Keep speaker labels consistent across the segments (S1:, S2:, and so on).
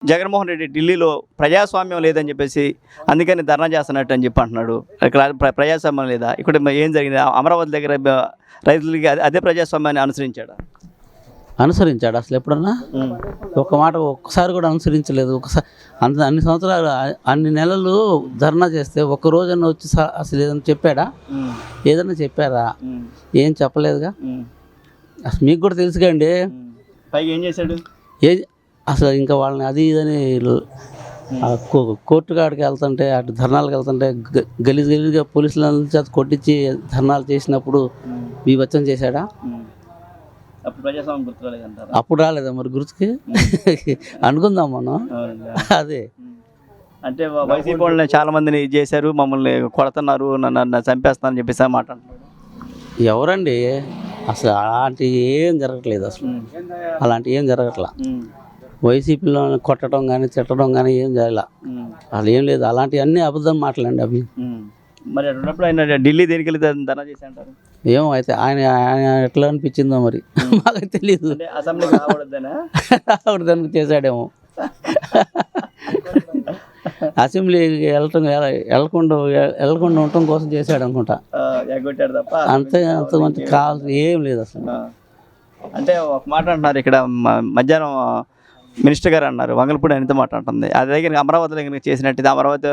S1: జగన్మోహన్ రెడ్డి ఢిల్లీలో ప్రజాస్వామ్యం లేదని చెప్పేసి అందుకని ధర్నా చేస్తున్నట్టు అని చెప్పి అంటున్నాడు. ఇక్కడ ప్రజాస్వామ్యం లేదా? ఇక్కడ ఏం జరిగింది? అమరావతి దగ్గర రైతులకి అదే ప్రజాస్వామ్యాన్ని అనుసరించాడు
S2: అసలు ఎప్పుడన్నా ఒక మాట ఒక్కసారి కూడా అనుసరించలేదు. ఒకసారి అన్ని సంవత్సరాలు అన్ని నెలలు ధర్నా చేస్తే ఒక్క రోజన్నా వచ్చి అసలు ఏదైనా చెప్పాడా? ఏదన్నా చెప్పారా? ఏం చెప్పలేదుగా. అసలు మీకు కూడా తెలుసుకండి.
S1: పైగా ఏం చేశాడు?
S2: అసలు ఇంకా వాళ్ళని అది ఇదని కోర్టు కాడికి వెళ్తుంటే అటు ధర్నాలకు వెళ్తుంటే గలీజ్గా పోలీసుల చేత కొట్టించి ధర్నాలు చేసినప్పుడు బీభత్సం చేశాడా? అప్పుడు రాలేదా మరి గుర్తుకి? అనుకుందాం మనం. అదే
S1: అంటే వైసీపీ వాళ్ళని చాలా మందిని చేశారు, మమ్మల్ని కొడుతున్నారు, నన్ను చంపేస్తానని చెప్పేసి మాట్లాడుతున్నారు.
S2: ఎవరండి? అసలు అలాంటివి ఏం జరగట్లేదు. అలాంటివి ఏం జరగట్లా. వైసీపీలో కొట్టడం కానీ తిట్టడం కానీ ఏం జరగల. అసలు ఏం లేదు. అలాంటివి అన్నీ అబద్ధం మాటలండి అవి.
S1: మరి అన్నప్పుడు ఆయన ఢిల్లీ దేనికి వెళ్ళి ధర్నా చేసి అంటారు?
S2: ఏమో అయితే ఆయన ఎట్లా అనిపించిందో మరి మాకు తెలియదు.
S1: అసెంబ్లీకి
S2: రావడదానికి చేశాడేమో. అసెంబ్లీకి వెళ్ళకుండా ఉండటం కోసం చేశాడు అనుకుంటా. అంతే. అంత మంచి కావాల్సి ఏం లేదు అసలు.
S1: అంటే ఒక మాట అంటున్నారు ఇక్కడ మధ్యాహ్నం మినిస్టర్ గారు అన్నారు, వంగలపూడి అనిత మాట అంటుంది. అదే దగ్గర అమరావతిలో కనుక చేసినట్టు అమరావతి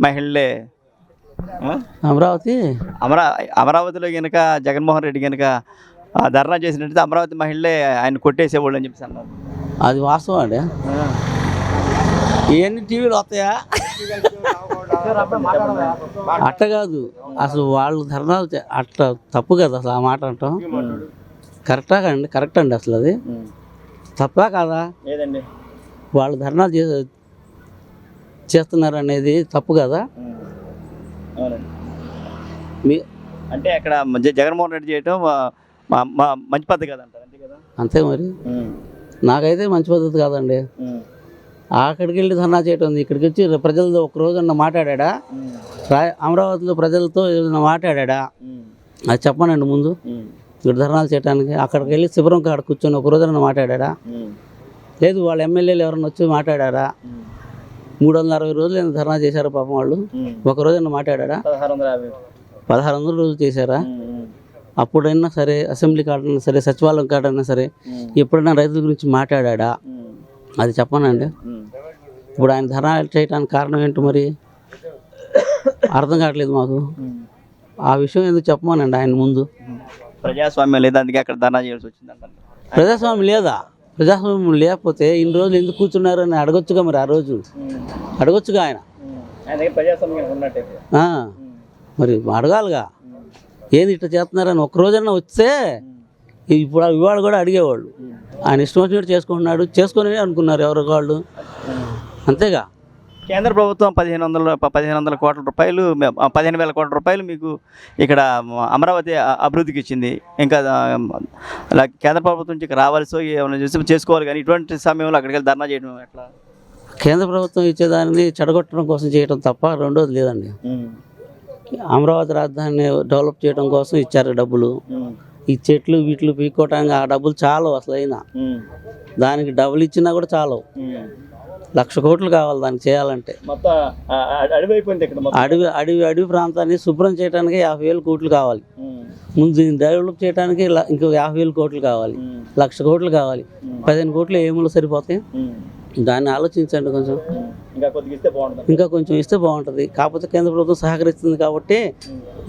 S1: మహిళలే అమరావతిలో కనుక జగన్మోహన్ రెడ్డి కనుక ధర్నా చేసినట్టు అమరావతి మహిళలే ఆయన కొట్టేసేవాళ్ళు అని చెప్పేసి అన్నారు.
S2: అది వాస్తవం అండి. ఇవన్నీ టీవీలు వస్తాయా? అట్ట కాదు. అసలు వాళ్ళు ధర్నాలు అట్ట తప్పు కదా అసలు ఆ మాట అంటాం. కరెక్ట్ అండి అసలు అది తప్పా కాదా? వాళ్ళు ధర్నాలు చేస్తున్నారు అనేది తప్పు కదా.
S1: అంటే అక్కడ జగన్మోహన్ రెడ్డి చేయటం మంచి పద్ధతి కదంటారు.
S2: అంతే మరి. నాకైతే మంచి పద్ధతి కాదండి. అక్కడికి వెళ్ళి ధర్నా చేయటం, ఇక్కడికి వచ్చి ప్రజలతో ఒక్కరోజన్నా మాట్లాడా? అమరావతిలో ప్రజలతో ఏదైనా మాట్లాడా? అది చెప్పనండి ముందు. ఇక్కడ ధర్నాలు చేయడానికి అక్కడికి వెళ్ళి శిబిరం కాడ కూర్చొని ఒక రోజున మాట్లాడా? లేదు. వాళ్ళ ఎమ్మెల్యేలు ఎవరన్నా వచ్చి మాట్లాడారా? 360 రోజులు ధర్నా చేశారు పాపం వాళ్ళు. ఒక రోజున మాట్లాడా? 1600 రోజులు చేశారా? అప్పుడైనా సరే అసెంబ్లీ కాడైనా సరే సచివాలయం కాడైనా సరే ఎప్పుడైనా రైతుల గురించి మాట్లాడా? అది చెప్పనండి. ఇప్పుడు ఆయన ధర్నా చేయడానికి కారణం ఏంటి మరి అర్థం కావట్లేదు మాకు. ఆ విషయం ఎందుకు చెప్పమానండి ఆయన ముందు.
S1: ప్రజాస్వామ్యం లేదా, అందుకే అక్కడ ధర్నా చేయాల్సి వచ్చిందంట.
S2: ప్రజాస్వామ్యం లేదా? ప్రజాస్వామ్యం లేకపోతే ఇన్ని రోజులు ఎందుకు కూర్చున్నారు అని అడగొచ్చుగా. మరి ఆ రోజు అడగొచ్చుగా ఆయన. మరి అడగాలిగా. ఏది ఇట్లా చేస్తున్నారని ఒక్కరోజన్నా వస్తే ఇప్పుడు ఇవాళ కూడా అడిగేవాళ్ళు. ఆయన ఇష్టం వచ్చినట్టు చేసుకొని అనుకున్నారు ఎవరు వాళ్ళు. అంతేగా.
S1: కేంద్ర ప్రభుత్వం 1500 కోట్ల రూపాయలు 15,000 కోట్ల రూపాయలు మీకు ఇక్కడ అమరావతి అభివృద్ధికి ఇచ్చింది. ఇంకా అలా కేంద్ర ప్రభుత్వం నుంచి రావాల్సి ఏమైనా చేసుకోవాలి, కానీ ఇటువంటి సమయంలో అక్కడికి వెళ్ళి ధర్నా చేయడం ఎట్లా?
S2: కేంద్ర ప్రభుత్వం ఇచ్చేదాన్ని చెడగొట్టడం కోసం చేయడం తప్ప రెండోది లేదండి. అమరావతి రాజధానిని డెవలప్ చేయడం కోసం ఇచ్చారు డబ్బులు. ఈ చెట్లు వీటిలు పీక్కోవటానికి ఆ డబ్బులు చాలవు అసలు. అయినా దానికి డబ్బులు ఇచ్చినా కూడా చాలవు. 1,00,000 కోట్లు కావాలి దానికి చేయాలంటే. అడవి ప్రాంతాన్ని శుభ్రం చేయడానికి 50,000 కోట్లు కావాలి. ముందు డెవలప్ చేయడానికి ఇంకో 50,000 కోట్లు కావాలి. 1,00,000 కోట్లు కావాలి. 15 కోట్లు ఏములు సరిపోతాయి? దాన్ని ఆలోచించండి కొంచెం. ఇంకా కొంచెం ఇస్తే బాగుంటుంది. కాకపోతే కేంద్ర ప్రభుత్వం సహకరిస్తుంది కాబట్టి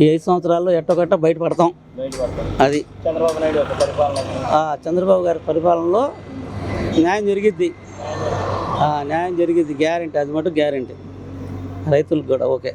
S2: ఈ 5 సంవత్సరాల్లో ఎట్టొకట్ట బయటపడతాం. అది చంద్రబాబు గారి పరిపాలనలో న్యాయం జరిగిద్ది. గ్యారెంటీ. అది మటుకు గ్యారెంటీ. రైతులకు కూడా ఓకే.